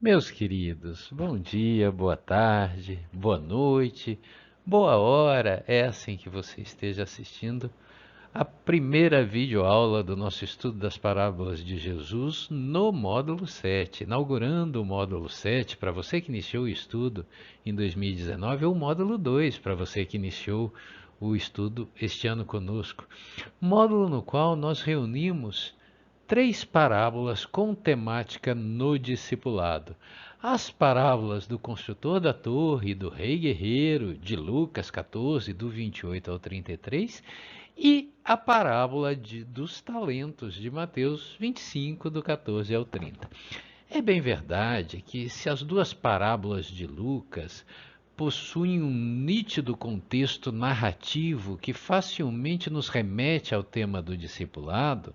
Meus queridos, bom dia, boa tarde, boa noite, boa hora, é assim que você esteja assistindo a primeira videoaula do nosso estudo das parábolas de Jesus no módulo 7, inaugurando o módulo 7 para você que iniciou o estudo em 2019 ou o módulo 2 para você que iniciou o estudo este ano conosco. Módulo no qual nós reunimos três parábolas com temática no discipulado. As parábolas do construtor da torre e do rei guerreiro, de Lucas 14, do 28 ao 33, e a parábola dos talentos, de Mateus 25, do 14 ao 30. É bem verdade que se as duas parábolas de Lucas possuem um nítido contexto narrativo que facilmente nos remete ao tema do discipulado,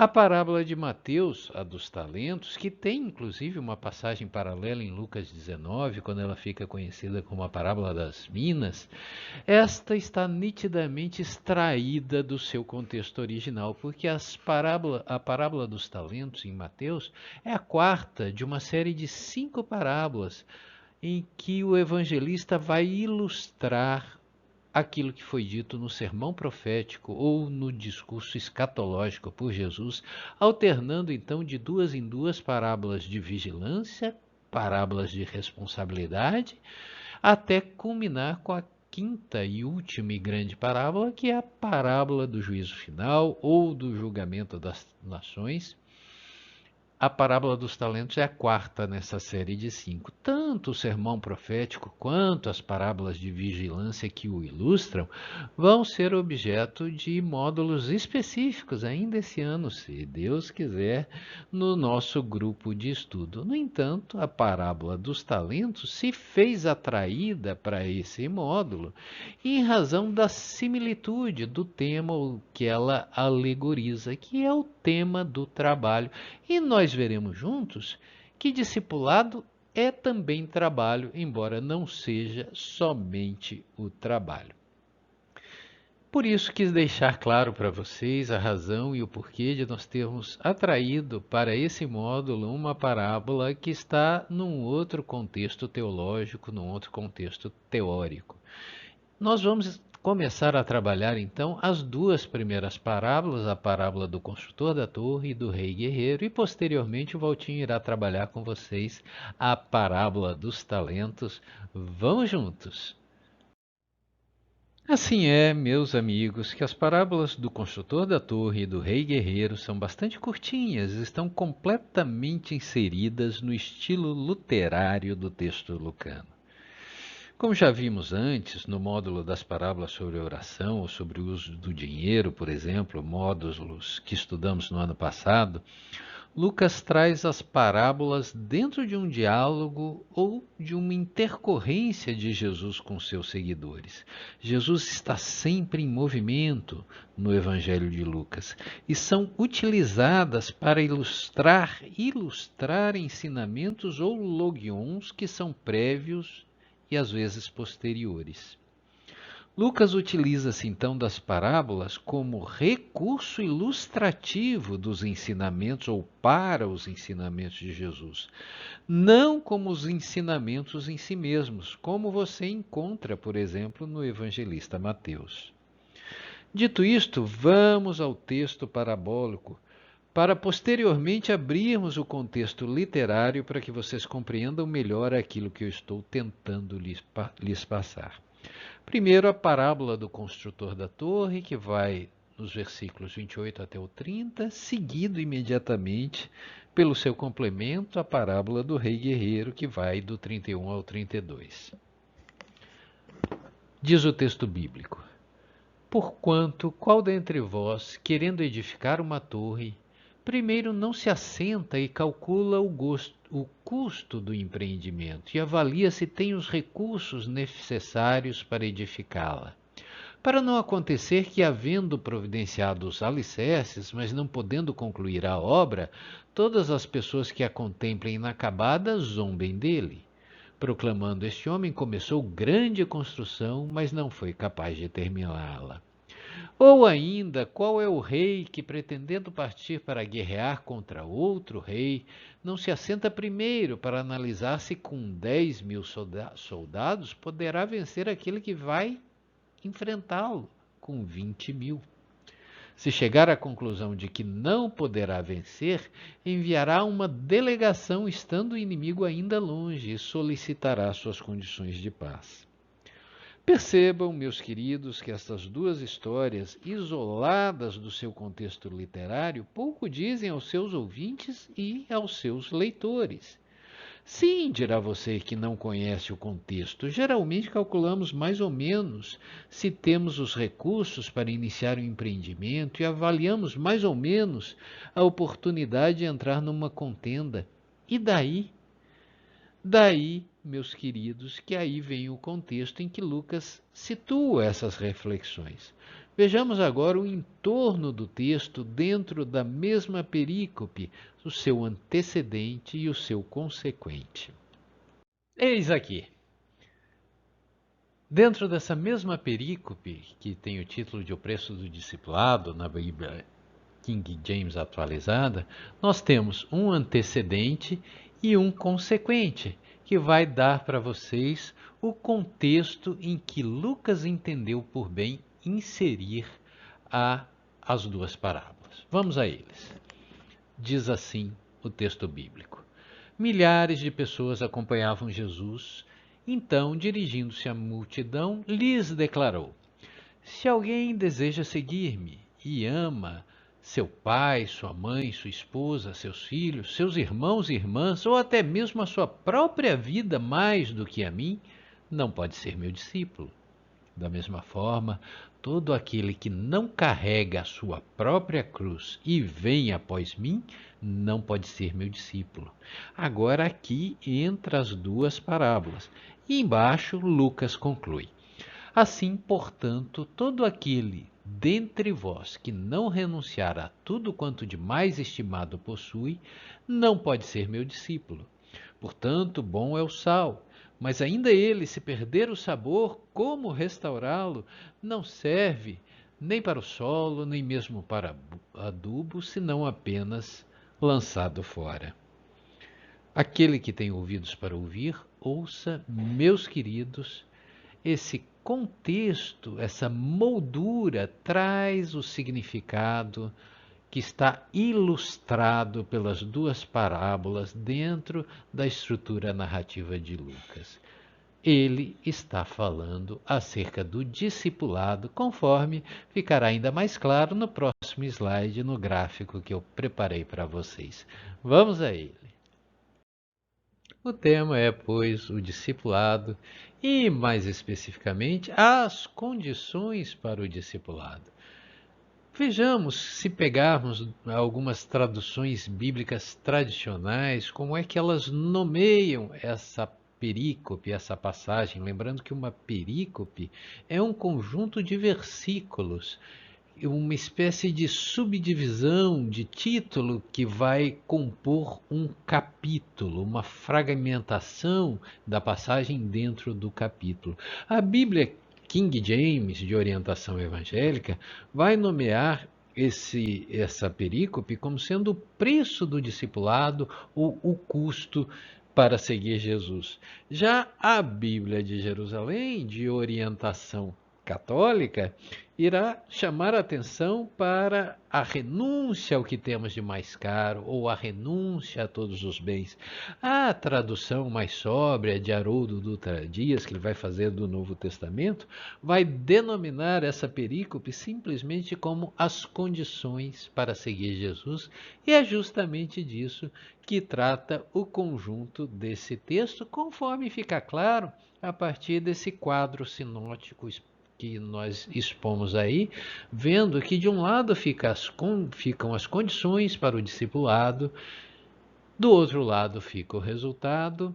a parábola de Mateus, a dos talentos, que tem inclusive uma passagem paralela em Lucas 19, quando ela fica conhecida como a parábola das minas, esta está nitidamente extraída do seu contexto original, porque a parábola dos talentos em Mateus é a quarta de uma série de 5 parábolas em que o evangelista vai ilustrar aquilo que foi dito no sermão profético ou no discurso escatológico por Jesus, alternando então de duas em duas parábolas de vigilância, parábolas de responsabilidade, até culminar com a quinta e última e grande parábola, que é a parábola do juízo final ou do julgamento das nações. A parábola dos talentos é a quarta nessa série de 5. Tanto o sermão profético quanto as parábolas de vigilância que o ilustram vão ser objeto de módulos específicos ainda esse ano, se Deus quiser, no nosso grupo de estudo. No entanto, a parábola dos talentos se fez atraída para esse módulo em razão da similitude do tema que ela alegoriza, que é o tema do trabalho. E nós veremos juntos que discipulado é também trabalho, embora não seja somente o trabalho. Por isso quis deixar claro para vocês a razão e o porquê de nós termos atraído para esse módulo uma parábola que está num outro contexto teológico, num outro contexto teórico. Nós vamos começar a trabalhar então as duas primeiras parábolas, a parábola do construtor da torre e do rei guerreiro, e posteriormente o Valtinho irá trabalhar com vocês a parábola dos talentos. Vamos juntos! Assim é, meus amigos, que as parábolas do construtor da torre e do rei guerreiro são bastante curtinhas e estão completamente inseridas no estilo literário do texto lucano. Como já vimos antes, no módulo das parábolas sobre a oração ou sobre o uso do dinheiro, por exemplo, módulos que estudamos no ano passado, Lucas traz as parábolas dentro de um diálogo ou de uma intercorrência de Jesus com seus seguidores. Jesus está sempre em movimento no Evangelho de Lucas e são utilizadas para ilustrar ensinamentos ou logions que são prévios e às vezes posteriores. Lucas utiliza-se então das parábolas como recurso ilustrativo dos ensinamentos ou para os ensinamentos de Jesus, não como os ensinamentos em si mesmos, como você encontra, por exemplo, no evangelista Mateus. Dito isto, vamos ao texto parabólico para posteriormente abrirmos o contexto literário para que vocês compreendam melhor aquilo que eu estou tentando lhes passar. Primeiro, a parábola do construtor da torre, que vai nos versículos 28 até o 30, seguido imediatamente pelo seu complemento, a parábola do rei guerreiro, que vai do 31 ao 32. Diz o texto bíblico: Porquanto, qual dentre vós, querendo edificar uma torre, primeiro não se assenta e calcula o custo do empreendimento e avalia se tem os recursos necessários para edificá-la? Para não acontecer que, havendo providenciado os alicerces, mas não podendo concluir a obra, todas as pessoas que a contemplem inacabada zombem dele. Proclamando: Este homem começou grande construção, mas não foi capaz de terminá-la. Ou ainda, qual é o rei que, pretendendo partir para guerrear contra outro rei, não se assenta primeiro para analisar se com 10.000 soldados poderá vencer aquele que vai enfrentá-lo com 20.000? Se chegar à conclusão de que não poderá vencer, enviará uma delegação estando o inimigo ainda longe e solicitará suas condições de paz. Percebam, meus queridos, que estas duas histórias, isoladas do seu contexto literário, pouco dizem aos seus ouvintes e aos seus leitores. Sim, dirá você que não conhece o contexto. Geralmente calculamos mais ou menos se temos os recursos para iniciar um empreendimento e avaliamos mais ou menos a oportunidade de entrar numa contenda. E daí? Daí, meus queridos, que aí vem o contexto em que Lucas situa essas reflexões. Vejamos agora o entorno do texto dentro da mesma perícope, o seu antecedente e o seu consequente. Eis aqui. Dentro dessa mesma perícope, que tem o título de O Preço do Discipulado, na Bíblia King James atualizada, nós temos um antecedente e um consequente, que vai dar para vocês o contexto em que Lucas entendeu por bem inserir as duas parábolas. Vamos a eles. Diz assim o texto bíblico: Milhares de pessoas acompanhavam Jesus. Então, dirigindo-se à multidão, lhes declarou: Se alguém deseja seguir-me e ama seu pai, sua mãe, sua esposa, seus filhos, seus irmãos e irmãs, ou até mesmo a sua própria vida mais do que a mim, não pode ser meu discípulo. Da mesma forma, todo aquele que não carrega a sua própria cruz e vem após mim, não pode ser meu discípulo. Agora aqui entra as duas parábolas. E embaixo Lucas conclui: Assim, portanto, todo aquele dentre vós que não renunciar a tudo quanto de mais estimado possui, não pode ser meu discípulo. Portanto, bom é o sal, mas ainda ele, se perder o sabor, como restaurá-lo? Não serve nem para o solo, nem mesmo para adubo, senão apenas lançado fora. Aquele que tem ouvidos para ouvir, ouça, meus queridos. Esse contexto, essa moldura, traz o significado que está ilustrado pelas duas parábolas dentro da estrutura narrativa de Lucas. Ele está falando acerca do discipulado, conforme ficará ainda mais claro no próximo slide, no gráfico que eu preparei para vocês. Vamos a ele. O tema é, pois, o discipulado e, mais especificamente, as condições para o discipulado. Vejamos, se pegarmos algumas traduções bíblicas tradicionais, como é que elas nomeiam essa perícope, essa passagem. Lembrando que uma perícope é um conjunto de versículos, uma espécie de subdivisão, de título que vai compor um capítulo, uma fragmentação da passagem dentro do capítulo. A Bíblia King James, de orientação evangélica, vai nomear essa perícope como sendo o preço do discipulado ou o custo para seguir Jesus. Já a Bíblia de Jerusalém, de orientação católica, irá chamar a atenção para a renúncia ao que temos de mais caro ou a renúncia a todos os bens. A tradução mais sóbria de Haroldo Dutra Dias, que ele vai fazer do Novo Testamento, vai denominar essa perícope simplesmente como as condições para seguir Jesus, e é justamente disso que trata o conjunto desse texto, conforme fica claro a partir desse quadro sinótico que nós expomos aí, vendo que de um lado ficam as condições para o discipulado, do outro lado fica o resultado.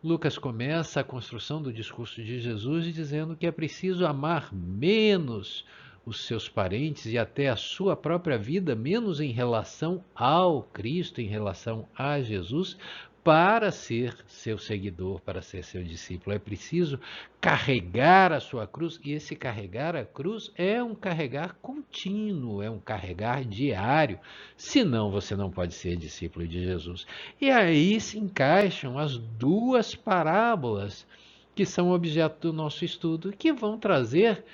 Lucas começa a construção do discurso de Jesus dizendo que é preciso amar menos os seus parentes e até a sua própria vida, menos em relação ao Cristo, em relação a Jesus, para ser seu seguidor, para ser seu discípulo. É preciso carregar a sua cruz, e esse carregar a cruz é um carregar contínuo, é um carregar diário, senão você não pode ser discípulo de Jesus. E aí se encaixam as duas parábolas que são objeto do nosso estudo, que vão trazer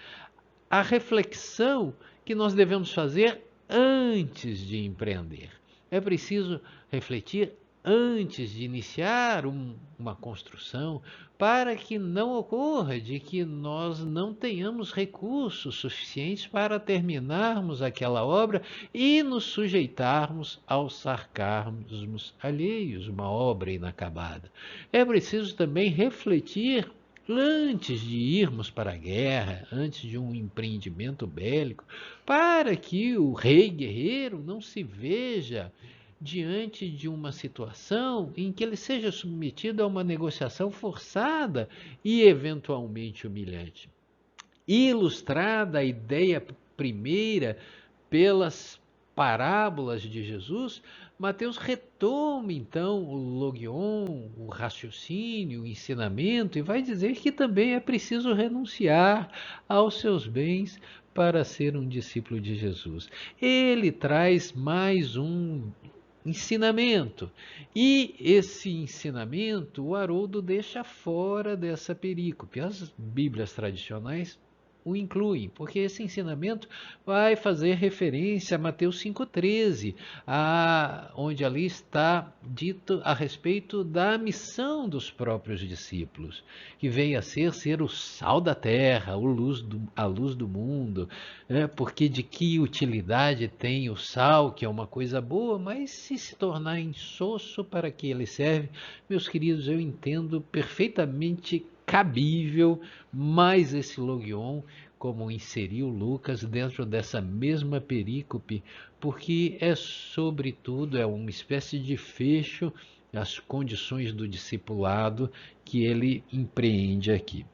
a reflexão que nós devemos fazer antes de empreender. É preciso refletir antes de iniciar uma construção, para que não ocorra de que nós não tenhamos recursos suficientes para terminarmos aquela obra e nos sujeitarmos aos sarcasmos alheios, uma obra inacabada. É preciso também refletir antes de irmos para a guerra, antes de um empreendimento bélico, para que o rei guerreiro não se veja diante de uma situação em que ele seja submetido a uma negociação forçada e eventualmente humilhante. Ilustrada a ideia primeira pelas parábolas de Jesus, Mateus retoma então o logion, o raciocínio, o ensinamento, e vai dizer que também é preciso renunciar aos seus bens para ser um discípulo de Jesus. Ele traz mais um ensinamento. E esse ensinamento o Haroldo deixa fora dessa perícope. As Bíblias tradicionais o incluem, porque esse ensinamento vai fazer referência a Mateus 5,13, onde ali está dito a respeito da missão dos próprios discípulos, que veio a ser o sal da terra, a luz do mundo, porque de que utilidade tem o sal, que é uma coisa boa, mas se tornar insosso, para que ele serve? Meus queridos, eu entendo perfeitamente cabível, mas esse logion, como inseriu Lucas dentro dessa mesma perícope, porque sobretudo, uma espécie de fecho às condições do discipulado que ele empreende aqui.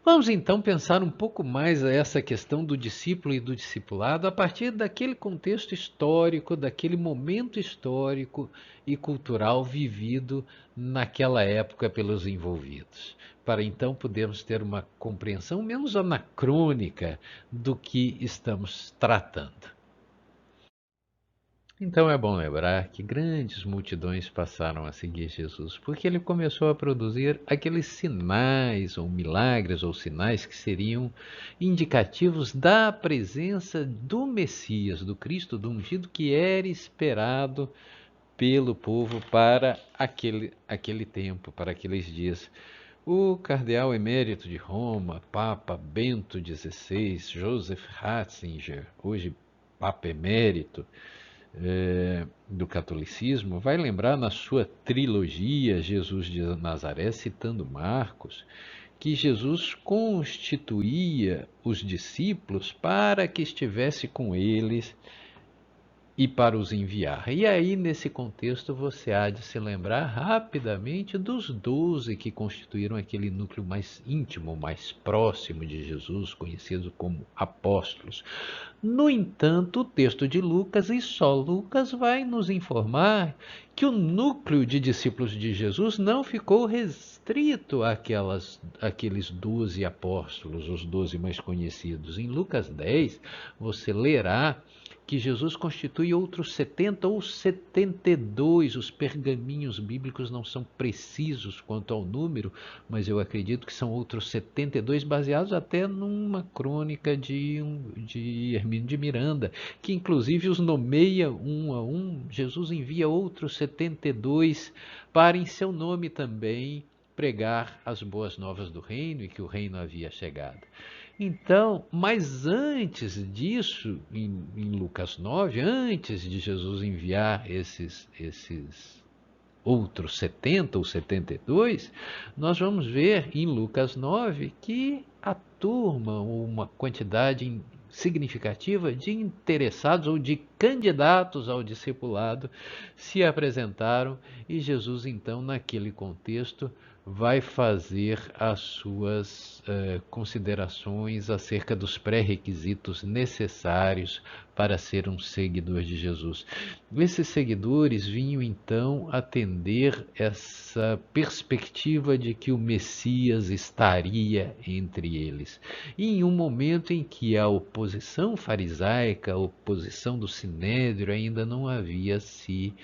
Vamos então pensar um pouco mais essa questão do discípulo e do discipulado a partir daquele contexto histórico, daquele momento histórico e cultural vivido naquela época pelos envolvidos, para então podermos ter uma compreensão menos anacrônica do que estamos tratando. Então é bom lembrar que grandes multidões passaram a seguir Jesus, porque ele começou a produzir aqueles sinais, ou milagres, ou sinais que seriam indicativos da presença do Messias, do Cristo, do ungido, que era esperado pelo povo para aquele tempo, para aqueles dias. O cardeal emérito de Roma, Papa Bento XVI, Joseph Ratzinger, hoje Papa emérito, do catolicismo, vai lembrar na sua trilogia Jesus de Nazaré, citando Marcos, que Jesus constituía os discípulos para que estivesse com eles e para os enviar. E aí, nesse contexto, você há de se lembrar rapidamente dos 12 que constituíram aquele núcleo mais íntimo, mais próximo de Jesus, conhecido como apóstolos. No entanto, o texto de Lucas, e só Lucas, vai nos informar que o núcleo de discípulos de Jesus não ficou restrito àqueles 12 apóstolos, os 12 mais conhecidos. Em Lucas 10, você lerá que Jesus constitui outros 70 ou 72. Os pergaminhos bíblicos não são precisos quanto ao número, mas eu acredito que são outros 72, baseados até numa crônica de Hermínio de Miranda, que inclusive os nomeia um a um. Jesus envia outros 72 para, em seu nome também, pregar as boas novas do reino, e que o reino havia chegado. Então, mas antes disso, em Lucas 9, antes de Jesus enviar esses outros 70 ou 72, nós vamos ver em Lucas 9 que a turma, uma quantidade significativa de interessados ou de candidatos ao discipulado, se apresentaram, e Jesus, então, naquele contexto, vai fazer as suas considerações acerca dos pré-requisitos necessários para ser um seguidor de Jesus. Esses seguidores vinham então atender essa perspectiva de que o Messias estaria entre eles. E em um momento em que a oposição farisaica, a oposição do Sinédrio ainda não havia se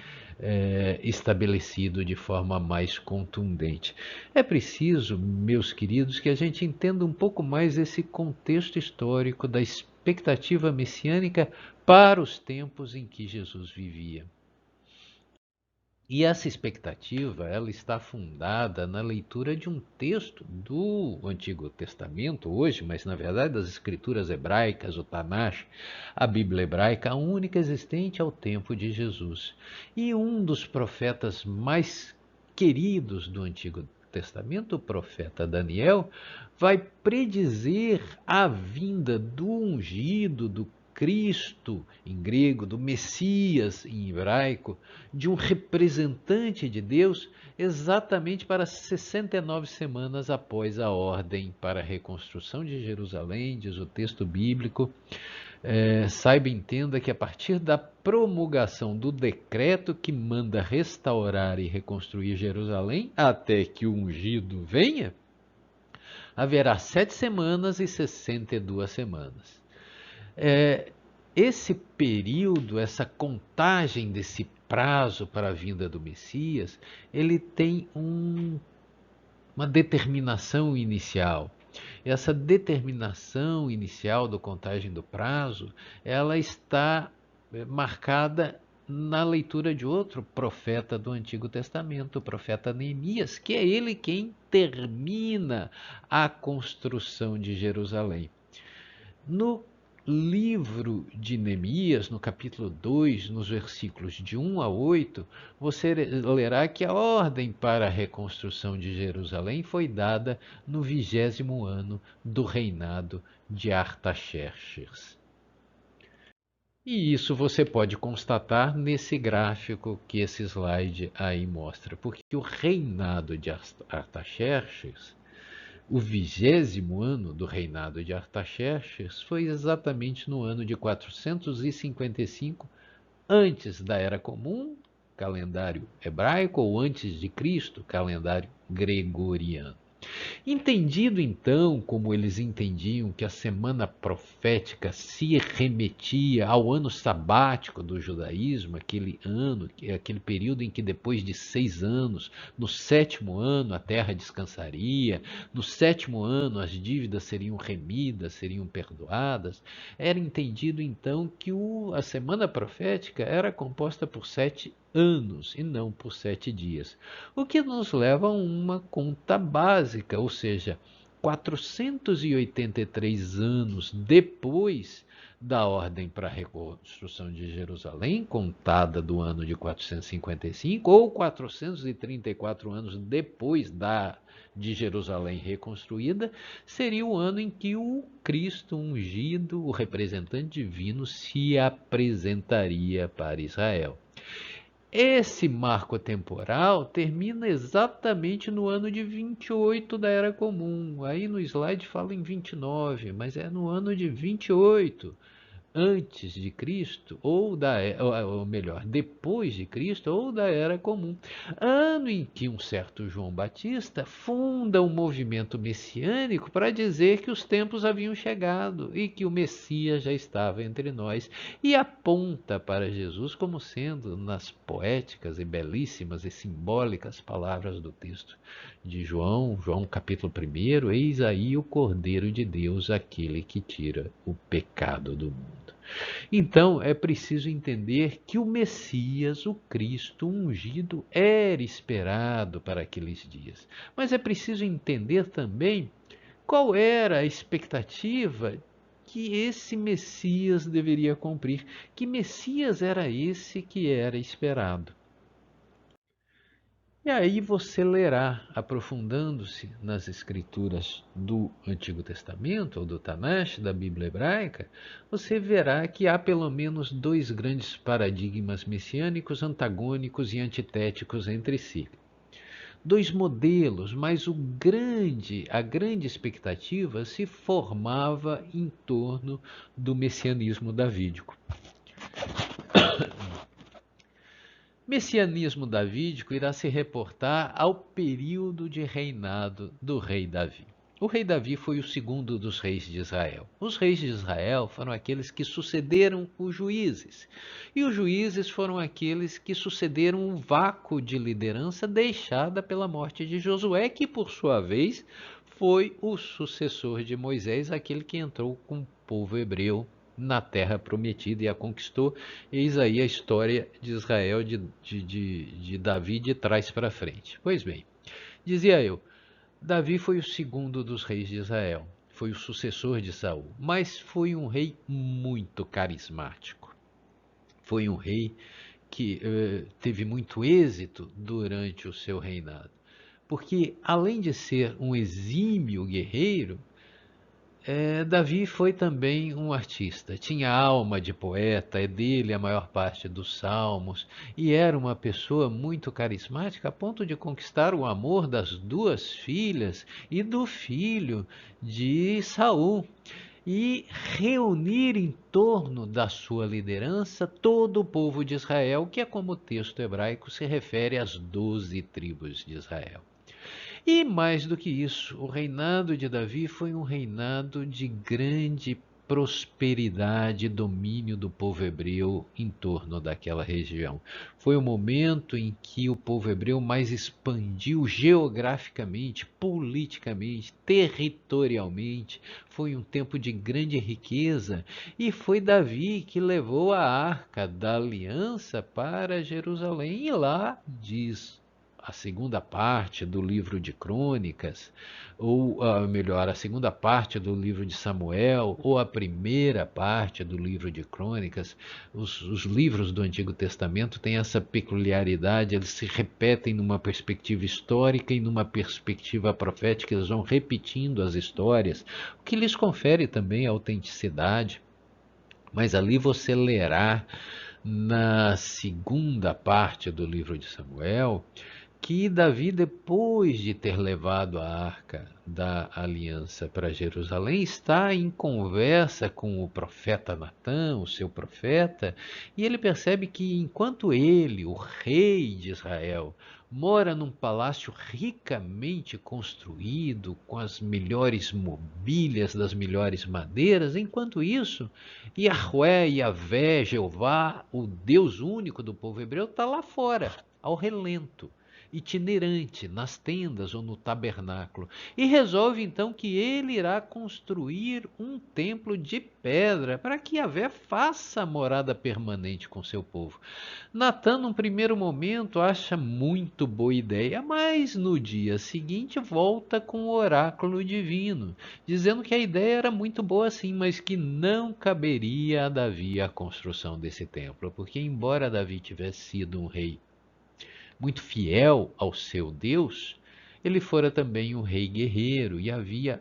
estabelecido de forma mais contundente. É preciso, meus queridos, que a gente entenda um pouco mais esse contexto histórico da expectativa messiânica para os tempos em que Jesus vivia. E essa expectativa, ela está fundada na leitura de um texto do Antigo Testamento hoje, mas na verdade das escrituras hebraicas, o Tanakh, a Bíblia hebraica, a única existente ao tempo de Jesus. E um dos profetas mais queridos do Antigo Testamento, o profeta Daniel, vai predizer a vinda do ungido, do Cristo, em grego, do Messias, em hebraico, de um representante de Deus, exatamente para 69 semanas após a ordem para a reconstrução de Jerusalém, diz o texto bíblico. Saiba e entenda que a partir da promulgação do decreto que manda restaurar e reconstruir Jerusalém, até que o ungido venha, haverá 7 semanas e 62 semanas. Esse período, essa contagem desse prazo para a vinda do Messias, ele tem uma determinação inicial. Essa determinação inicial da contagem do prazo, ela está marcada na leitura de outro profeta do Antigo Testamento, o profeta Neemias, que é ele quem termina a construção de Jerusalém. No livro de Neemias, no capítulo 2, nos versículos de 1 a 8, você lerá que a ordem para a reconstrução de Jerusalém foi dada no 20º ano do reinado de Artaxerxes. E isso você pode constatar nesse gráfico que esse slide aí mostra, porque o reinado de Artaxerxes, o 20º ano do reinado de Artaxerxes, foi exatamente no ano de 455 antes da Era Comum, calendário hebraico, ou antes de Cristo, calendário gregoriano. Entendido então, como eles entendiam, que a semana profética se remetia ao ano sabático do judaísmo, aquele ano, aquele período em que depois de 6 anos, no 7º ano a terra descansaria, no 7º ano as dívidas seriam remidas, seriam perdoadas, era entendido então que a semana profética era composta por 7 anos e não por 7 dias. O que nos leva a uma conta básica, ou seja, 483 anos depois da ordem para a reconstrução de Jerusalém, contada do ano de 455, ou 434 anos depois de Jerusalém reconstruída, seria o ano em que o Cristo ungido, o representante divino, se apresentaria para Israel. Esse marco temporal termina exatamente no ano de 28 da Era Comum. Aí no slide fala em 29, mas é no ano de 28 antes de Cristo, ou melhor, depois de Cristo, ou da Era Comum. Ano em que um certo João Batista funda um movimento messiânico para dizer que os tempos haviam chegado e que o Messias já estava entre nós, e aponta para Jesus como sendo, nas poéticas e belíssimas e simbólicas palavras do texto de João capítulo 1, eis aí o Cordeiro de Deus, aquele que tira o pecado do mundo. Então, é preciso entender que o Messias, o Cristo ungido, era esperado para aqueles dias. Mas é preciso entender também qual era a expectativa que esse Messias deveria cumprir. Que Messias era esse que era esperado? E aí você lerá, aprofundando-se nas escrituras do Antigo Testamento, ou do Tanakh, da Bíblia hebraica, você verá que há pelo menos 2 grandes paradigmas messiânicos antagônicos e antitéticos entre si. dois modelos, mas a grande expectativa se formava em torno do messianismo davídico. Messianismo davídico irá se reportar ao período de reinado do rei Davi. O rei Davi foi o segundo dos reis de Israel. Os reis de Israel foram aqueles que sucederam os juízes. E os juízes foram aqueles que sucederam o vácuo de liderança deixada pela morte de Josué, que por sua vez foi o sucessor de Moisés, aquele que entrou com o povo hebreu na terra prometida e a conquistou. Eis aí a história de Israel, de Davi, de trás para frente. Pois bem, dizia eu, Davi foi o segundo dos reis de Israel, foi o sucessor de Saul, mas foi um rei muito carismático. Foi um rei que teve muito êxito durante o seu reinado, porque além de ser um exímio guerreiro, Davi foi também um artista, tinha alma de poeta, é dele a maior parte dos salmos, e era uma pessoa muito carismática a ponto de conquistar o amor das duas filhas e do filho de Saul, e reunir em torno da sua liderança todo o povo de Israel, que é como o texto hebraico se refere às 12 tribos de Israel. E mais do que isso, o reinado de Davi foi um reinado de grande prosperidade e domínio do povo hebreu em torno daquela região. Foi o momento em que o povo hebreu mais expandiu geograficamente, politicamente, territorialmente. Foi um tempo de grande riqueza e foi Davi que levou a arca da aliança para Jerusalém. E lá diz a segunda parte do livro de Crônicas, ou melhor, a segunda parte do livro de Samuel, ou a primeira parte do livro de Crônicas. Os livros do Antigo Testamento têm essa peculiaridade, eles se repetem numa perspectiva histórica e numa perspectiva profética, eles vão repetindo as histórias, o que lhes confere também autenticidade. Mas ali você lerá na segunda parte do livro de Samuel que Davi, depois de ter levado a arca da aliança para Jerusalém, está em conversa com o profeta Natã, o seu profeta, e ele percebe que enquanto ele, o rei de Israel, mora num palácio ricamente construído, com as melhores mobílias das melhores madeiras, enquanto isso, Yahvé, Yahvé, Jeová, o Deus único do povo hebreu, está lá fora, ao relento, itinerante, nas tendas ou no tabernáculo, e resolve então que ele irá construir um templo de pedra para que Yahvé faça a morada permanente com seu povo. Natã, num primeiro momento, acha muito boa ideia, mas no dia seguinte volta com o oráculo divino, dizendo que a ideia era muito boa sim, mas que não caberia a Davi a construção desse templo, porque embora Davi tivesse sido um rei muito fiel ao seu Deus, ele fora também um rei guerreiro e havia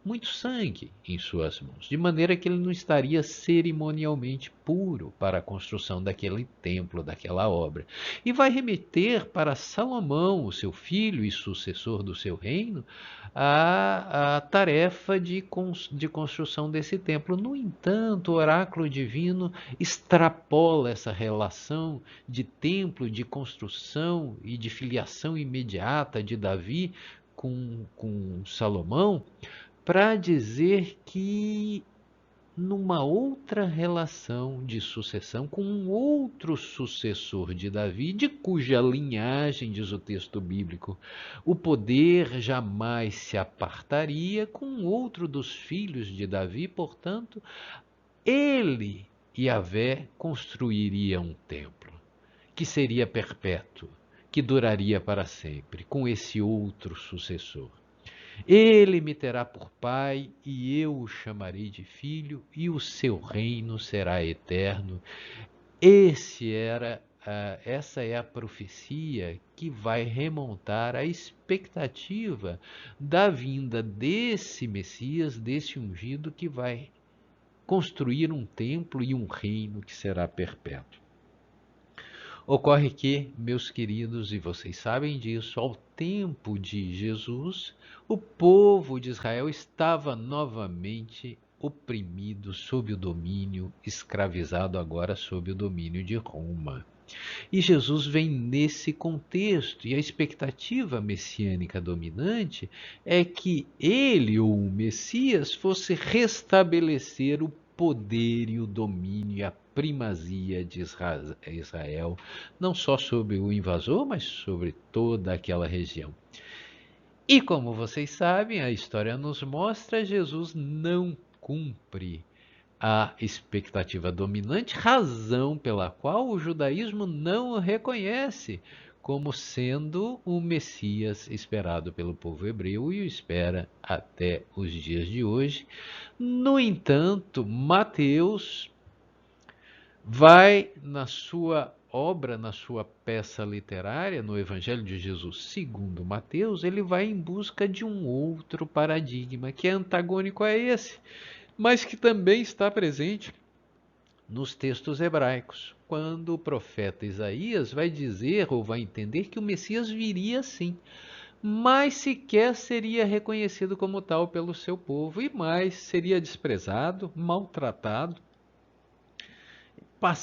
muito sangue em suas mãos, de maneira que ele não estaria cerimonialmente puro para a construção daquele templo, daquela obra. E vai remeter para Salomão, o seu filho e sucessor do seu reino, a tarefa de construção desse templo. No entanto, o oráculo divino extrapola essa relação de templo, de construção e de filiação imediata de Davi com Salomão, para dizer que numa outra relação de sucessão, com um outro sucessor de Davi, de cuja linhagem, diz o texto bíblico, o poder jamais se apartaria, com outro dos filhos de Davi, portanto, ele, Yahvé, construiria um templo que seria perpétuo, que duraria para sempre, com esse outro sucessor. Ele me terá por pai, e eu o chamarei de filho, e o seu reino será eterno. Essa é a profecia que vai remontar a expectativa da vinda desse Messias, desse ungido que vai construir um templo e um reino que será perpétuo. Ocorre que, meus queridos, e vocês sabem disso, ao tempo de Jesus, o povo de Israel estava novamente oprimido sob o domínio, escravizado agora sob o domínio de Roma. E Jesus vem nesse contexto, e a expectativa messiânica dominante é que ele, ou o Messias, fosse restabelecer o poder e o domínio e a primazia de Israel, não só sobre o invasor, mas sobre toda aquela região. E como vocês sabem, a história nos mostra, Jesus não cumpre a expectativa dominante, razão pela qual o judaísmo não o reconhece como sendo o Messias esperado pelo povo hebreu e o espera até os dias de hoje. No entanto, Mateus vai na sua obra, na sua peça literária, no Evangelho de Jesus segundo Mateus, ele vai em busca de um outro paradigma que é antagônico a esse, mas que também está presente nos textos hebraicos, quando o profeta Isaías vai dizer ou vai entender que o Messias viria sim, mas sequer seria reconhecido como tal pelo seu povo, e mais seria desprezado, maltratado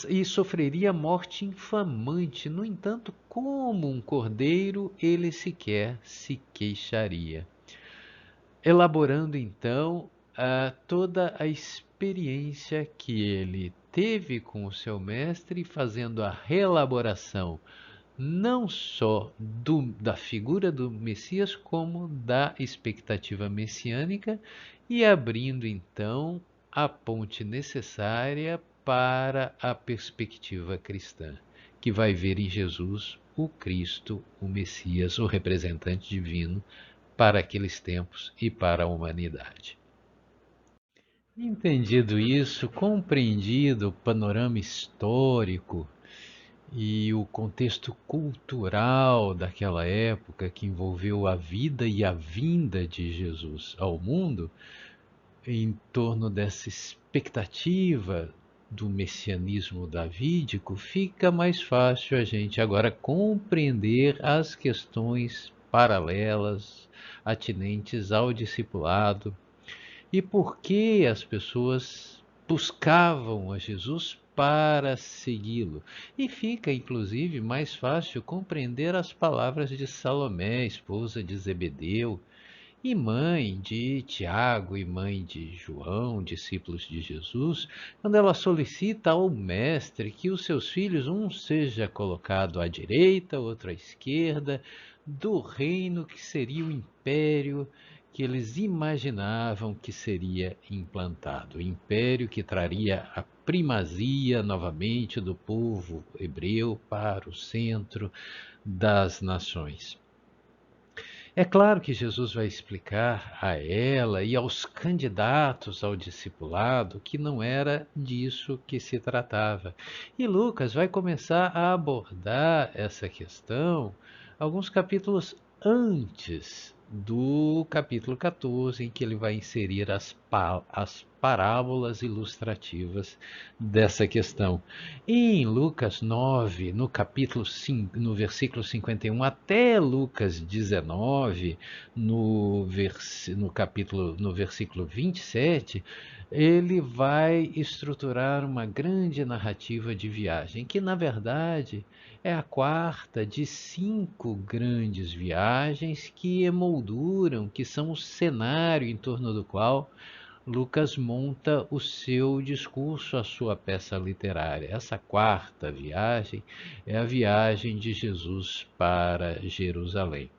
e sofreria morte infamante. No entanto, como um cordeiro, ele sequer se queixaria. Elaborando então toda a experiência que ele teve com o seu mestre, fazendo a reelaboração não só da figura do Messias, como da expectativa messiânica, e abrindo então a ponte necessária para a perspectiva cristã, que vai ver em Jesus o Cristo, o Messias, o representante divino para aqueles tempos e para a humanidade. Entendido isso, compreendido o panorama histórico e o contexto cultural daquela época que envolveu a vida e a vinda de Jesus ao mundo, em torno dessa expectativa do messianismo davídico, fica mais fácil a gente agora compreender as questões paralelas, atinentes ao discipulado, e por que as pessoas buscavam a Jesus para segui-lo. E fica, inclusive, mais fácil compreender as palavras de Salomé, esposa de Zebedeu, e mãe de Tiago e mãe de João, discípulos de Jesus, quando ela solicita ao mestre que os seus filhos, um seja colocado à direita, outro à esquerda, do reino que seria o império que eles imaginavam que seria implantado. O império que traria a primazia novamente do povo hebreu para o centro das nações. É claro que Jesus vai explicar a ela e aos candidatos ao discipulado que não era disso que se tratava. E Lucas vai começar a abordar essa questão alguns capítulos antes do capítulo 14, em que ele vai inserir as parábolas ilustrativas dessa questão. E em Lucas 9, no capítulo 5, no versículo 51, até Lucas 19, no versículo 27, ele vai estruturar uma grande narrativa de viagem, que na verdade é a quarta de 5 grandes viagens que emolduram, que são o cenário em torno do qual Lucas monta o seu discurso, a sua peça literária. Essa quarta viagem é a viagem de Jesus para Jerusalém.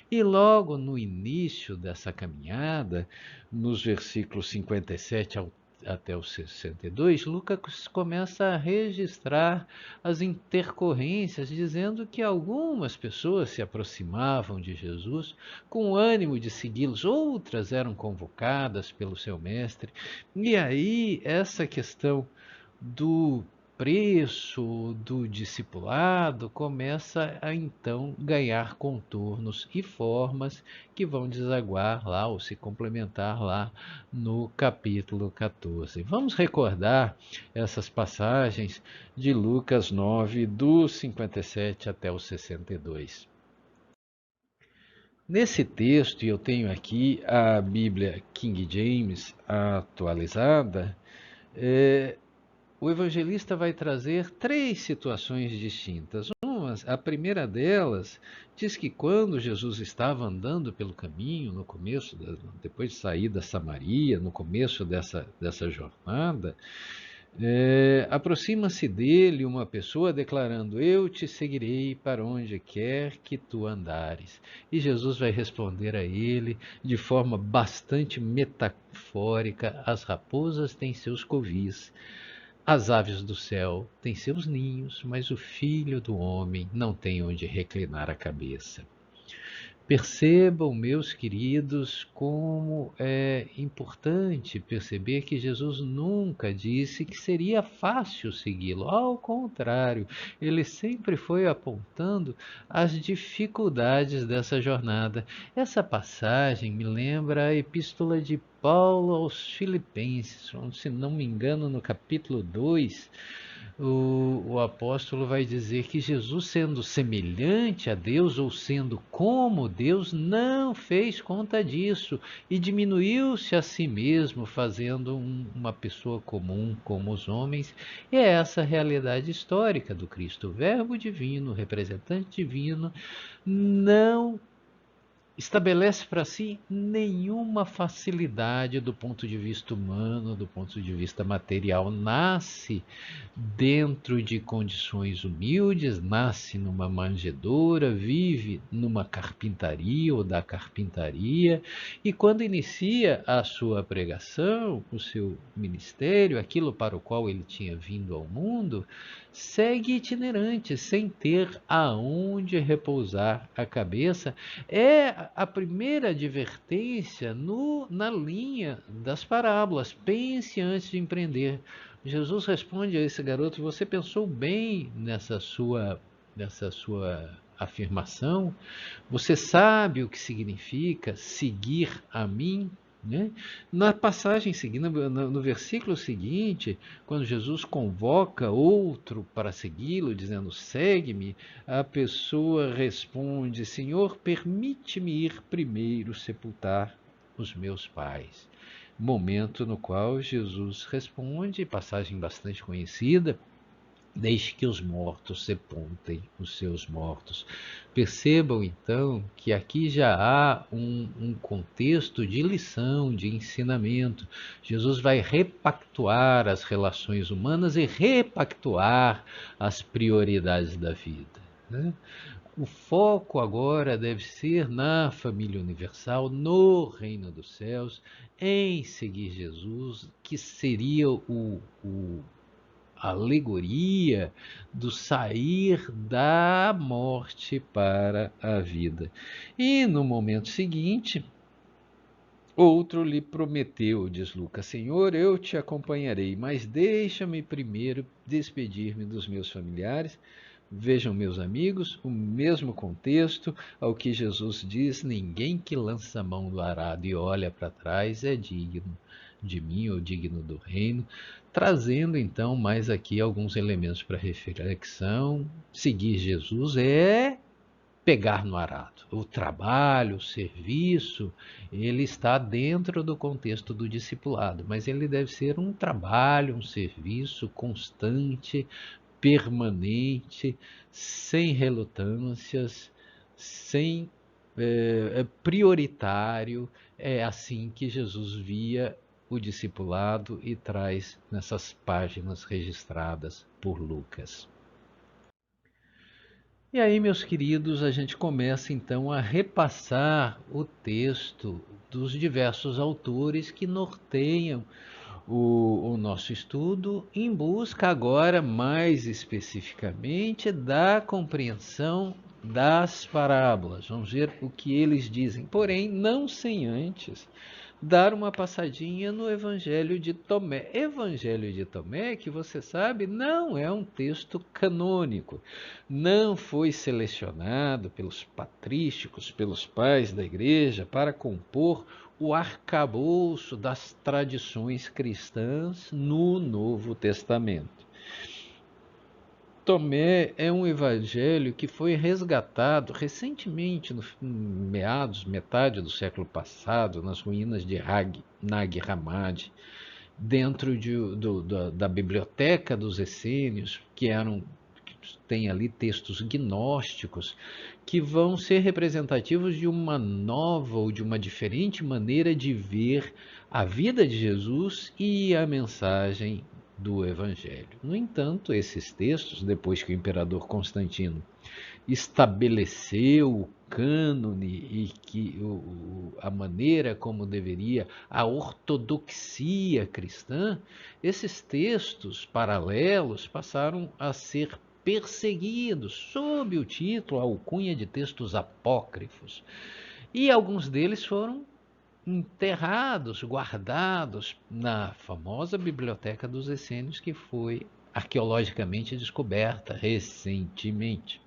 E logo no início dessa caminhada, nos versículos 57 até o 62, Lucas começa a registrar as intercorrências, dizendo que algumas pessoas se aproximavam de Jesus com o ânimo de segui-los, outras eram convocadas pelo seu mestre. E aí, essa questão do apreço do discipulado começa a então ganhar contornos e formas que vão desaguar lá ou se complementar lá no capítulo 14. Vamos recordar essas passagens de Lucas 9, do 57 até o 62. Nesse texto, e eu tenho aqui a Bíblia King James atualizada, o evangelista vai trazer três situações distintas. A primeira delas diz que quando Jesus estava andando pelo caminho, no começo, depois de sair da Samaria, no começo dessa jornada, aproxima-se dele uma pessoa declarando: eu te seguirei para onde quer que tu andares. E Jesus vai responder a ele de forma bastante metafórica: as raposas têm seus covis, as aves do céu têm seus ninhos, mas o filho do homem não tem onde reclinar a cabeça. Percebam, meus queridos, como é importante perceber que Jesus nunca disse que seria fácil segui-lo. Ao contrário, ele sempre foi apontando as dificuldades dessa jornada. Essa passagem me lembra a epístola de Paulo aos Filipenses, se não me engano, no capítulo 2, o apóstolo vai dizer que Jesus, sendo semelhante a Deus ou sendo como Deus, não fez conta disso e diminuiu-se a si mesmo, fazendo uma pessoa comum como os homens. E é essa a realidade histórica do Cristo, o Verbo divino, o representante divino, não estabelece para si nenhuma facilidade do ponto de vista humano, do ponto de vista material. Nasce dentro de condições humildes, nasce numa manjedoura, vive numa carpintaria ou da carpintaria, e quando inicia a sua pregação, o seu ministério, aquilo para o qual ele tinha vindo ao mundo, segue itinerante, sem ter aonde repousar a cabeça. É a primeira advertência na linha das parábolas. Pense antes de empreender. Jesus responde a esse garoto: você pensou bem nessa sua afirmação? Você sabe o que significa seguir a mim? Né? Na passagem seguinte, no versículo seguinte, quando Jesus convoca outro para segui-lo, dizendo: segue-me, a pessoa responde: Senhor, permite-me ir primeiro sepultar os meus pais. Momento no qual Jesus responde, passagem bastante conhecida: deixe que os mortos sepultem os seus mortos. Percebam então que aqui já há um contexto de lição, de ensinamento. Jesus vai repactuar as relações humanas e repactuar as prioridades da vida, né? O foco agora deve ser na família universal, no reino dos céus, em seguir Jesus, que seria a alegoria do sair da morte para a vida. E no momento seguinte, outro lhe prometeu, diz Lucas: Senhor, eu te acompanharei, mas deixa-me primeiro despedir-me dos meus familiares. Vejam, meus amigos, o mesmo contexto ao que Jesus diz: ninguém que lança a mão do arado e olha para trás é digno de mim ou digno do reino, trazendo então mais aqui alguns elementos para reflexão. Seguir Jesus é pegar no arado. O trabalho, o serviço, ele está dentro do contexto do discipulado, mas ele deve ser um trabalho, um serviço constante, permanente, sem relutâncias, sem prioritário. É assim que Jesus via o discipulado e traz nessas páginas registradas por Lucas. E aí, meus queridos, a gente começa então a repassar o texto dos diversos autores que norteiam o nosso estudo, em busca agora, mais especificamente, da compreensão das parábolas. Vamos ver o que eles dizem, porém, não sem antes dar uma passadinha no Evangelho de Tomé. Evangelho de Tomé, que você sabe, não é um texto canônico. Não foi selecionado pelos patrísticos, pelos pais da igreja, para compor o arcabouço das tradições cristãs no Novo Testamento. Tomé é um evangelho que foi resgatado recentemente, no metade do século passado, nas ruínas de Nag Hammadi, dentro da biblioteca dos essênios, que tem ali textos gnósticos que vão ser representativos de uma nova ou de uma diferente maneira de ver a vida de Jesus e a mensagem do Evangelho. No entanto, esses textos, depois que o imperador Constantino estabeleceu o cânone e que a maneira como deveria a ortodoxia cristã, esses textos paralelos passaram a ser perseguidos sob o título, a alcunha de textos apócrifos. E alguns deles foram enterrados, guardados na famosa Biblioteca dos Essênios, que foi arqueologicamente descoberta recentemente.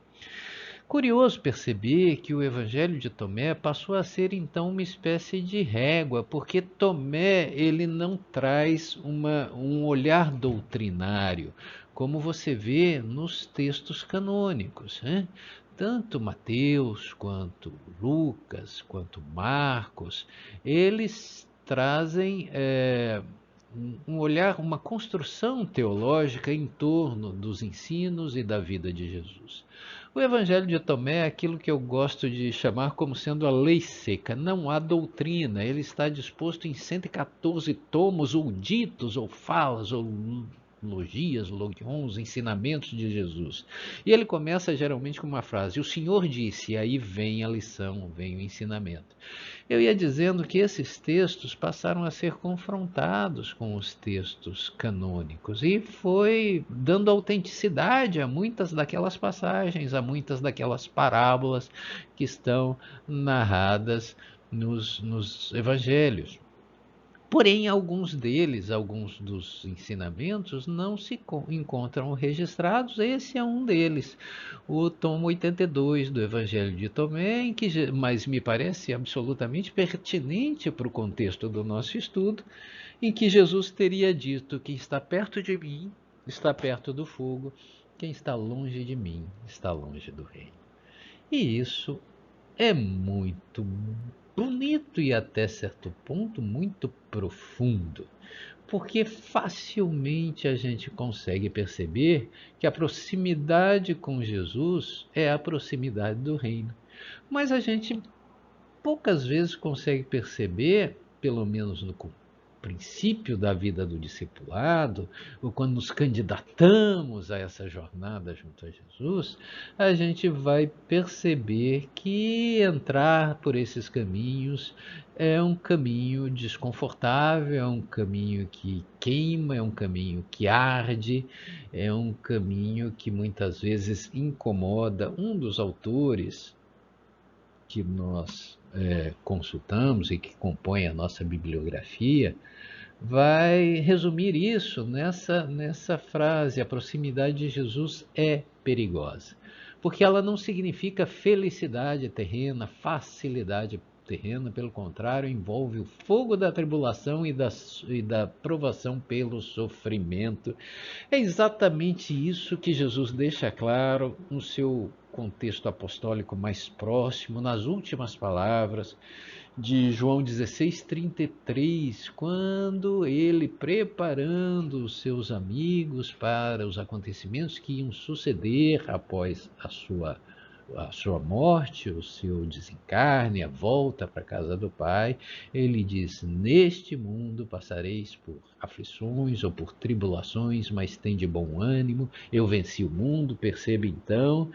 Curioso perceber que o Evangelho de Tomé passou a ser então uma espécie de régua, porque Tomé ele não traz um olhar doutrinário, como você vê nos textos canônicos, né? Tanto Mateus, quanto Lucas, quanto Marcos, eles trazem um olhar, uma construção teológica em torno dos ensinos e da vida de Jesus. O Evangelho de Tomé é aquilo que eu gosto de chamar como sendo a lei seca. Não há doutrina, ele está disposto em 114 tomos, ou ditos, ou falas, ou logias, logions, ensinamentos de Jesus. E ele começa geralmente com uma frase: o Senhor disse, e aí vem a lição, vem o ensinamento. Eu ia dizendo que esses textos passaram a ser confrontados com os textos canônicos e foi dando autenticidade a muitas daquelas passagens, a muitas daquelas parábolas que estão narradas nos evangelhos. Porém, alguns deles, alguns dos ensinamentos, não se encontram registrados. Esse é um deles, o tomo 82 do Evangelho de Tomé, mas me parece absolutamente pertinente para o contexto do nosso estudo, em que Jesus teria dito: quem está perto de mim está perto do fogo, quem está longe de mim está longe do reino. E isso é muito bonito e até certo ponto muito profundo, porque facilmente a gente consegue perceber que a proximidade com Jesus é a proximidade do reino. Mas a gente poucas vezes consegue perceber, pelo menos no princípio da vida do discipulado, ou quando nos candidatamos a essa jornada junto a Jesus, a gente vai perceber que entrar por esses caminhos é um caminho desconfortável, é um caminho que queima, é um caminho que arde, é um caminho que muitas vezes incomoda. Um dos autores que nós consultamos e que compõe a nossa bibliografia, vai resumir isso nessa frase: a proximidade de Jesus é perigosa, porque ela não significa felicidade terrena, facilidade terrena, pelo contrário, envolve o fogo da tribulação e da provação pelo sofrimento. É exatamente isso que Jesus deixa claro no seu contexto apostólico mais próximo, nas últimas palavras de João 16:33, quando ele, preparando os seus amigos para os acontecimentos que iam suceder após a sua morte, o seu desencarne, a volta para a casa do Pai, ele diz: neste mundo passareis por aflições ou por tribulações, mas tende bom ânimo, eu venci o mundo. Perceba então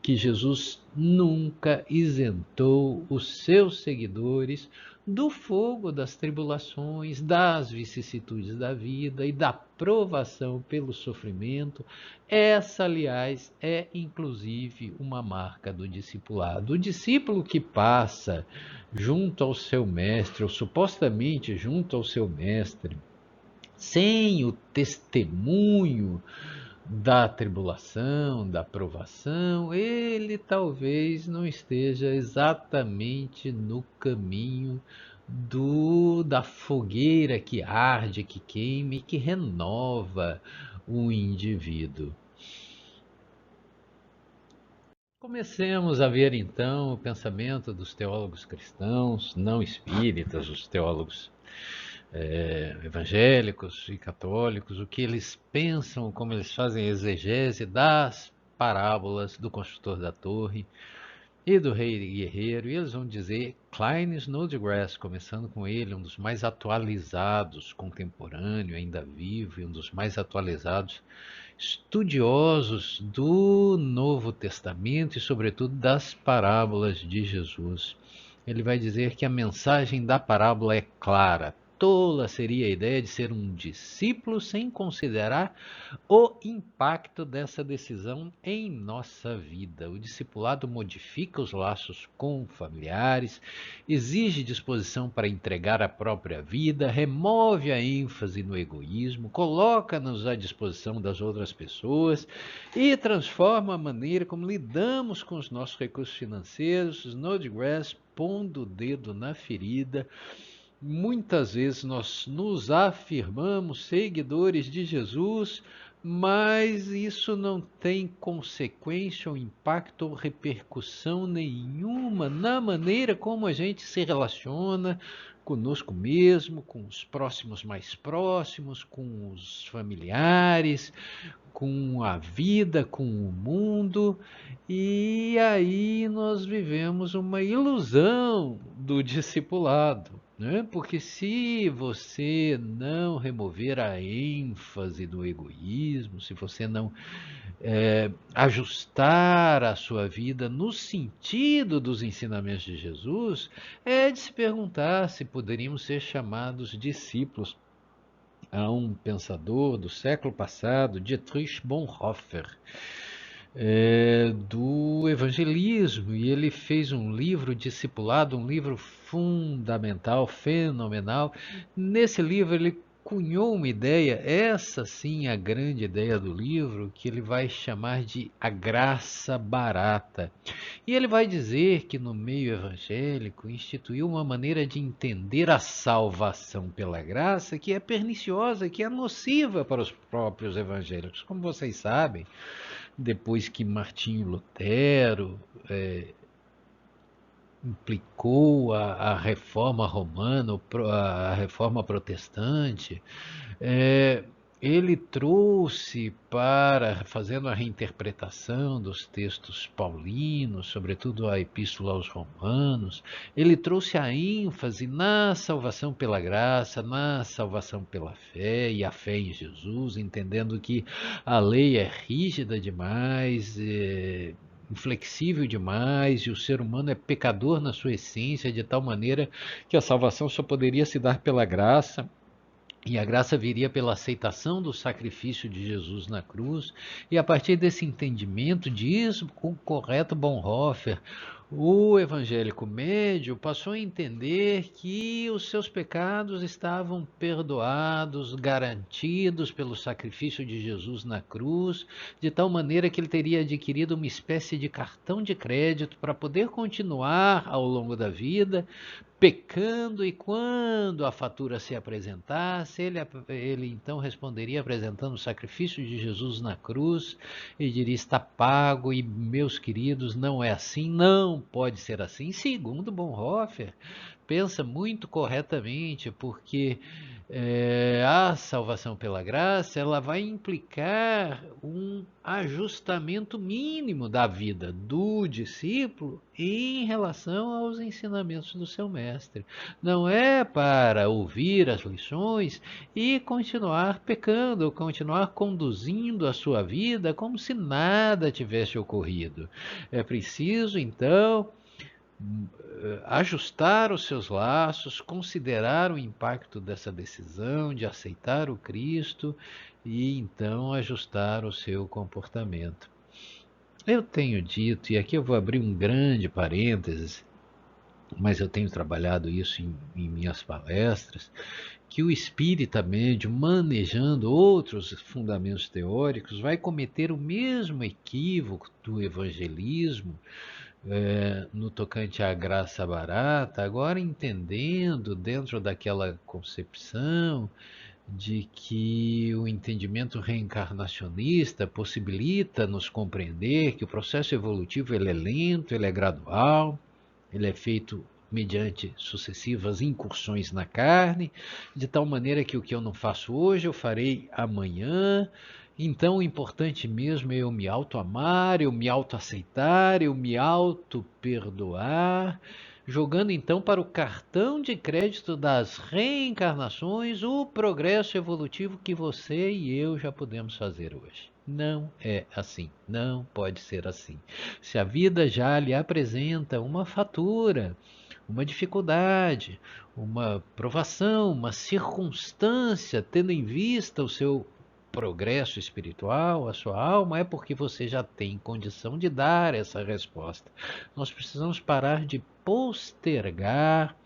que Jesus nunca isentou os seus seguidores do fogo das tribulações, das vicissitudes da vida e da provação pelo sofrimento. Essa, aliás, é inclusive uma marca do discipulado. O discípulo que passa junto ao seu mestre, ou supostamente junto ao seu mestre, sem o testemunho da tribulação, da provação, ele talvez não esteja exatamente no caminho da fogueira que arde, que queima e que renova o indivíduo. Comecemos a ver então o pensamento dos teólogos cristãos, não espíritas, os teólogos evangélicos e católicos, o que eles pensam, como eles fazem a exegese das parábolas do construtor da torre e do rei guerreiro, e eles vão dizer Klein Snodgrass, começando com ele, um dos mais atualizados, contemporâneo, ainda vivo, e um dos mais atualizados estudiosos do Novo Testamento e, sobretudo, das parábolas de Jesus. Ele vai dizer que a mensagem da parábola é clara. Tola seria a ideia de ser um discípulo sem considerar o impacto dessa decisão em nossa vida. O discipulado modifica os laços com familiares, exige disposição para entregar a própria vida, remove a ênfase no egoísmo, coloca-nos à disposição das outras pessoas e transforma a maneira como lidamos com os nossos recursos financeiros. Snodgrass pondo o dedo na ferida. Muitas vezes nós nos afirmamos seguidores de Jesus, mas isso não tem consequência ou impacto ou repercussão nenhuma na maneira como a gente se relaciona conosco mesmo, com os próximos mais próximos, com os familiares, com a vida, com o mundo, e aí nós vivemos uma ilusão do discipulado, né? Porque se você não remover a ênfase do egoísmo, se você não ajustar a sua vida no sentido dos ensinamentos de Jesus, é de se perguntar se poderíamos ser chamados discípulos. Há um pensador do século passado, Dietrich Bonhoeffer, do evangelismo, e ele fez um livro discipulado, um livro fundamental, fenomenal. Nesse livro ele cunhou uma ideia, essa sim a grande ideia do livro, que ele vai chamar de a graça barata. E ele vai dizer que no meio evangélico instituiu uma maneira de entender a salvação pela graça que é perniciosa, que é nociva para os próprios evangélicos. Como vocês sabem, depois que Martinho Lutero implicou a reforma romana, a reforma protestante, ele trouxe para, fazendo a reinterpretação dos textos paulinos, sobretudo a Epístola aos Romanos, ele trouxe a ênfase na salvação pela graça, na salvação pela fé e a fé em Jesus, entendendo que a lei é rígida demais, inflexível demais, e o ser humano é pecador na sua essência, de tal maneira que a salvação só poderia se dar pela graça. E a graça viria pela aceitação do sacrifício de Jesus na cruz. E a partir desse entendimento, diz com o correto Bonhoeffer, o evangélico médio passou a entender que os seus pecados estavam perdoados, garantidos pelo sacrifício de Jesus na cruz, de tal maneira que ele teria adquirido uma espécie de cartão de crédito para poder continuar ao longo da vida, pecando, e quando a fatura se apresentasse, ele então responderia apresentando o sacrifício de Jesus na cruz e diria: está pago. E meus queridos, não é assim, não pode ser assim. Segundo Bonhoeffer, pensa muito corretamente, porque a salvação pela graça ela vai implicar um ajustamento mínimo da vida do discípulo em relação aos ensinamentos do seu mestre. Não é para ouvir as lições e continuar pecando, ou continuar conduzindo a sua vida como se nada tivesse ocorrido. É preciso, então, ajustar os seus laços, considerar o impacto dessa decisão de aceitar o Cristo e então ajustar o seu comportamento. Eu tenho dito, e aqui eu vou abrir um grande parênteses, mas eu tenho trabalhado isso em minhas palestras, que o espírita médio, manejando outros fundamentos teóricos, vai cometer o mesmo equívoco do evangelismo no tocante à graça barata, agora entendendo dentro daquela concepção de que o entendimento reencarnacionista possibilita nos compreender que o processo evolutivo ele é lento, ele é gradual, ele é feito mediante sucessivas incursões na carne, de tal maneira que o que eu não faço hoje eu farei amanhã. Então o importante mesmo é eu me auto-amar, eu me auto-aceitar, eu me auto-perdoar, jogando então para o cartão de crédito das reencarnações o progresso evolutivo que você e eu já podemos fazer hoje. Não é assim, não pode ser assim. Se a vida já lhe apresenta uma fatura, uma dificuldade, uma provação, uma circunstância, tendo em vista o seu progresso espiritual, a sua alma, é porque você já tem condição de dar essa resposta. Nós precisamos parar de postergar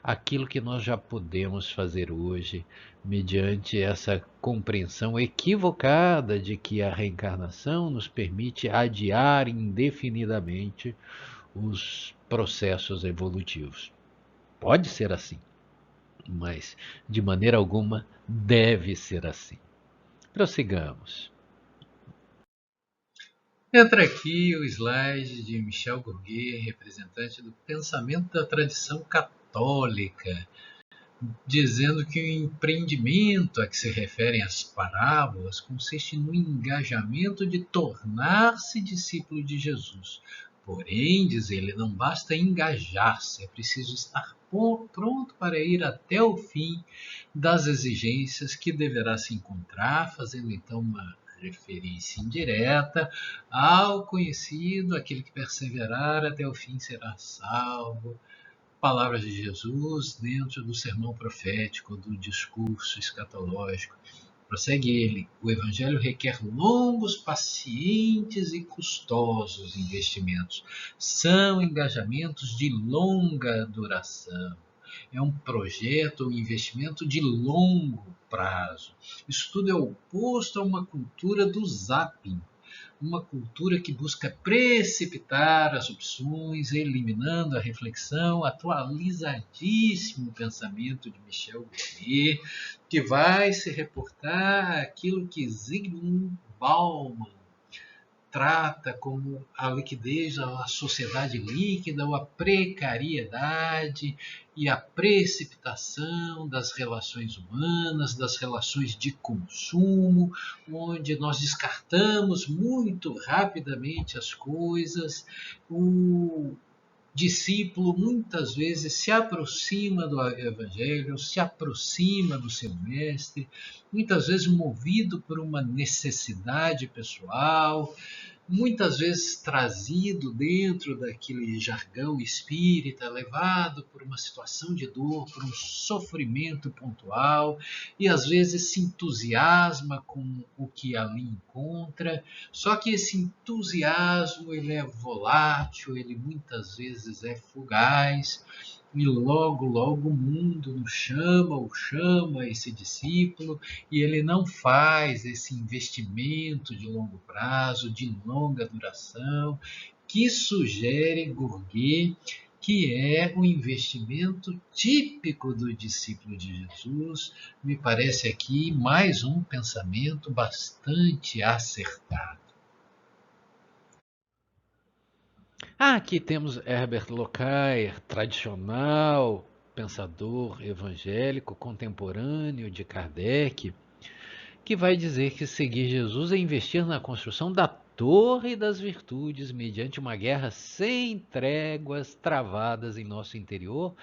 aquilo que nós já podemos fazer hoje, mediante essa compreensão equivocada de que a reencarnação nos permite adiar indefinidamente os processos evolutivos. Pode ser assim, mas de maneira alguma deve ser assim. Prossigamos. Entra aqui o slide de Michel Bourdieu, representante do pensamento da tradição católica, dizendo que o empreendimento a que se referem as parábolas consiste no engajamento de tornar-se discípulo de Jesus. Porém, diz ele, não basta engajar-se, é preciso estar pronto para ir até o fim das exigências que deverá se encontrar, fazendo então uma referência indireta ao conhecido, aquele que perseverar até o fim será salvo. Palavras de Jesus dentro do sermão profético, do discurso escatológico. Prossegue ele: o Evangelho requer longos, pacientes e custosos investimentos. São engajamentos de longa duração. É um projeto, um investimento de longo prazo. Isso tudo é oposto a uma cultura do zapping, uma cultura que busca precipitar as opções, eliminando a reflexão, atualizadíssimo pensamento de Michel Bourdieu, que vai se reportar àquilo que Zygmunt Bauman trata como a liquidez, a sociedade líquida, ou a precariedade e a precipitação das relações humanas, das relações de consumo, onde nós descartamos muito rapidamente as coisas. O discípulo muitas vezes se aproxima do Evangelho, se aproxima do seu mestre, muitas vezes movido por uma necessidade pessoal, muitas vezes trazido dentro daquele jargão espírita, levado por uma situação de dor, por um sofrimento pontual, e às vezes se entusiasma com o que ali encontra, só que esse entusiasmo ele é volátil, ele muitas vezes é fugaz, e logo, logo o mundo nos chama, ou chama esse discípulo, e ele não faz esse investimento de longo prazo, de longa duração, que sugere Bourdieu que é o investimento típico do discípulo de Jesus. Me parece aqui mais um pensamento bastante acertado. Aqui temos Herbert Lockyer, tradicional pensador evangélico contemporâneo de Kardec, que vai dizer que seguir Jesus é investir na construção da torre das virtudes mediante uma guerra sem tréguas travadas em nosso interior.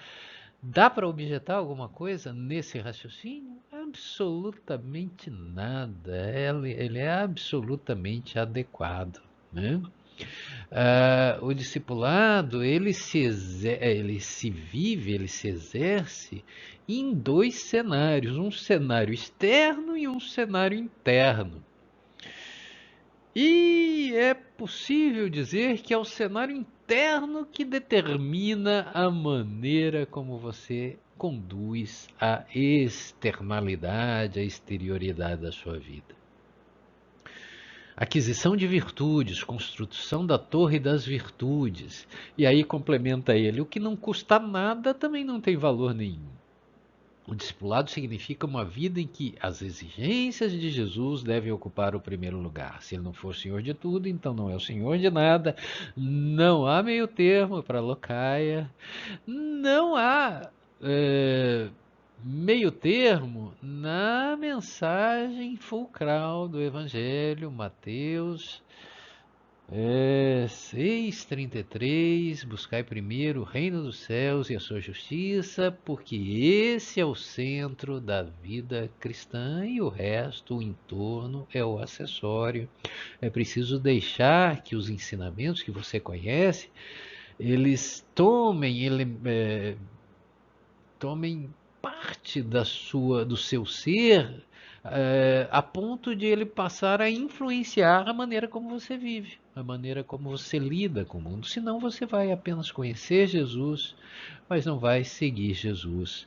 Dá para objetar alguma coisa nesse raciocínio? Absolutamente nada. Ele é absolutamente adequado, né? O discipulado, ele se vive, ele se exerce em dois cenários, um cenário externo e um cenário interno. E é possível dizer que é o cenário interno que determina a maneira como você conduz a externalidade, a exterioridade da sua vida. Aquisição de virtudes, construção da torre das virtudes. E aí complementa ele: o que não custa nada também não tem valor nenhum. O discipulado significa uma vida em que as exigências de Jesus devem ocupar o primeiro lugar. Se ele não for Senhor de tudo, então não é o Senhor de nada. Não há meio termo para Locaia. Não há meio termo na mensagem fulcral do Evangelho, Mateus 6,33, buscai primeiro o reino dos céus e a sua justiça, porque esse é o centro da vida cristã e o resto, o entorno, é o acessório. É preciso deixar que os ensinamentos que você conhece, eles tomem parte do seu ser, a ponto de ele passar a influenciar a maneira como você vive, a maneira como você lida com o mundo. Senão você vai apenas conhecer Jesus, mas não vai seguir Jesus.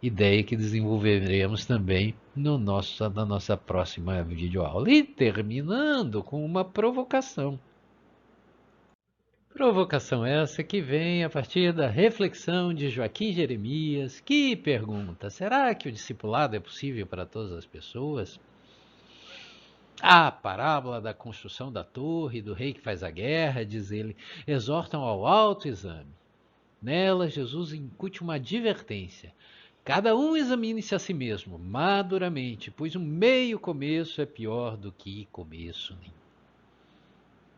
Ideia que desenvolveremos também na nossa próxima videoaula. E terminando com uma provocação. Provocação essa que vem a partir da reflexão de Joaquim Jeremias, que pergunta: será que o discipulado é possível para todas as pessoas? A parábola da construção da torre, do rei que faz a guerra, diz ele, exortam ao autoexame. Nela, Jesus incute uma advertência. Cada um examine-se a si mesmo, maduramente, pois um meio começo é pior do que começo nenhum.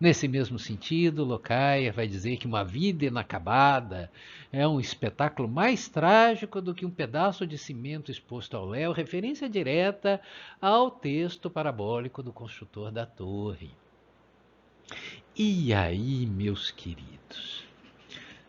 Nesse mesmo sentido, Locaia vai dizer que uma vida inacabada é um espetáculo mais trágico do que um pedaço de cimento exposto ao léu, referência direta ao texto parabólico do construtor da torre. E aí, meus queridos?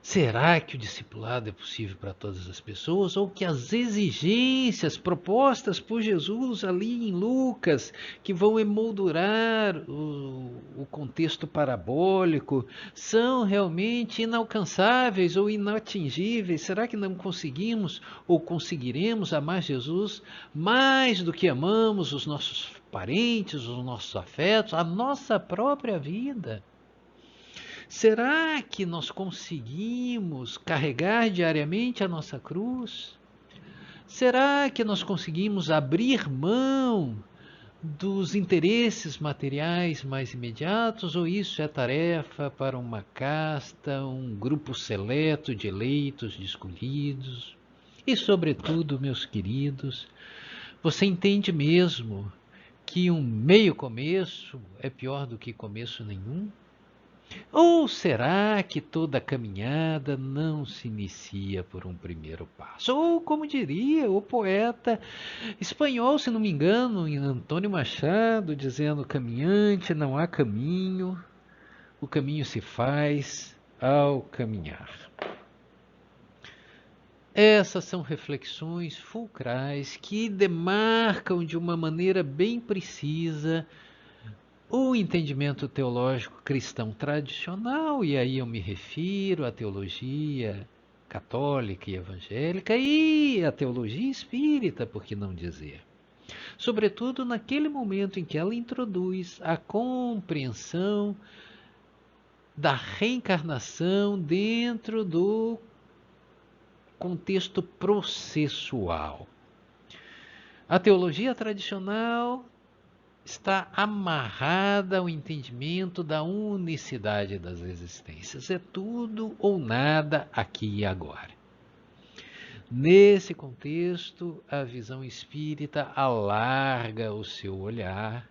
Será que o discipulado é possível para todas as pessoas? Ou que as exigências propostas por Jesus ali em Lucas, que vão emoldurar o contexto parabólico, são realmente inalcançáveis ou inatingíveis? Será que não conseguimos ou conseguiremos amar Jesus mais do que amamos os nossos parentes, os nossos afetos, a nossa própria vida? Será que nós conseguimos carregar diariamente a nossa cruz? Será que nós conseguimos abrir mão dos interesses materiais mais imediatos, ou isso é tarefa para uma casta, um grupo seleto de eleitos, de escolhidos? E, sobretudo, meus queridos, você entende mesmo que um meio começo é pior do que começo nenhum? Ou será que toda caminhada não se inicia por um primeiro passo? Ou, como diria o poeta espanhol, se não me engano, Antônio Machado, dizendo: caminhante, não há caminho, o caminho se faz ao caminhar. Essas são reflexões fulcrais que demarcam de uma maneira bem precisa o entendimento teológico cristão tradicional, e aí eu me refiro à teologia católica e evangélica e à teologia espírita, por que não dizer? Sobretudo naquele momento em que ela introduz a compreensão da reencarnação dentro do contexto processual. A teologia tradicional está amarrada ao entendimento da unicidade das existências. É tudo ou nada aqui e agora. Nesse contexto, a visão espírita alarga o seu olhar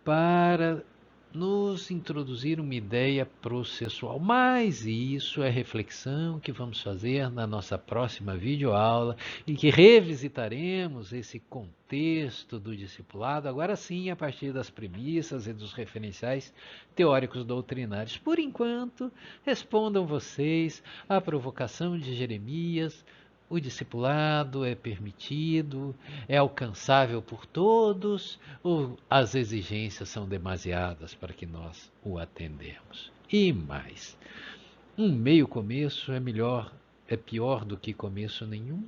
para nos introduzir uma ideia processual. Mas isso é reflexão que vamos fazer na nossa próxima videoaula, em que revisitaremos esse contexto do discipulado, agora sim, a partir das premissas e dos referenciais teóricos doutrinários. Por enquanto, respondam vocês à provocação de Jeremias. O discipulado é permitido, é alcançável por todos, ou as exigências são demasiadas para que nós o atendemos? E mais, um meio começo é melhor, é pior do que começo nenhum?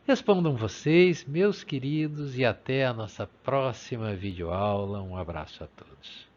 Respondam vocês, meus queridos, e até a nossa próxima videoaula. Um abraço a todos.